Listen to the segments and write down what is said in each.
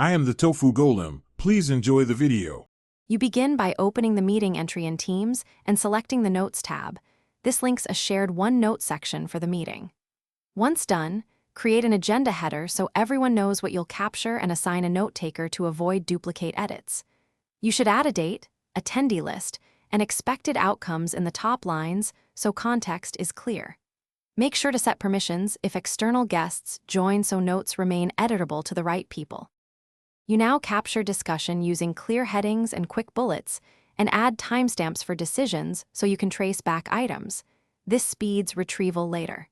I am the Tofu Golem. Please enjoy the video. You begin by opening the meeting entry in Teams and selecting the Notes tab. This links a shared OneNote section for the meeting. Once done, create an agenda header so everyone knows what you'll capture and assign a note taker to avoid duplicate edits. You should add a date, attendee list, and expected outcomes in the top lines so context is clear. Make sure to set permissions if external guests join so notes remain editable to the right people. You now capture discussion using clear headings and quick bullets and add timestamps for decisions so you can trace back items. This speeds retrieval later.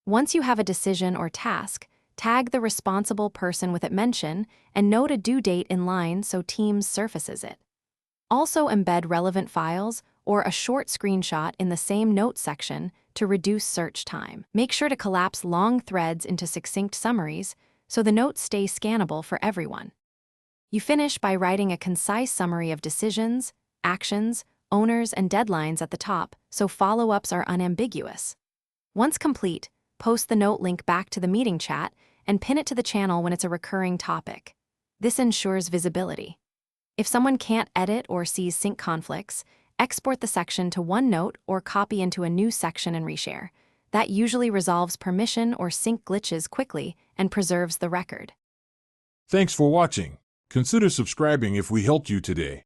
Once you have a decision or task, tag the responsible person with it mention and note a due date in line so Teams surfaces it. Also embed relevant files or a short screenshot in the same notes section to reduce search time. Make sure to collapse long threads into succinct summaries so the notes stay scannable for everyone. You finish by writing a concise summary of decisions, actions, owners, and deadlines at the top so follow-ups are unambiguous. Once complete, post the note link back to the meeting chat and pin it to the channel when it's a recurring topic. This ensures visibility. If someone can't edit or sees sync conflicts, export the section to OneNote or copy into a new section and reshare. That usually resolves permission or sync glitches quickly and preserves the record. Thanks for watching. Consider subscribing if we helped you today.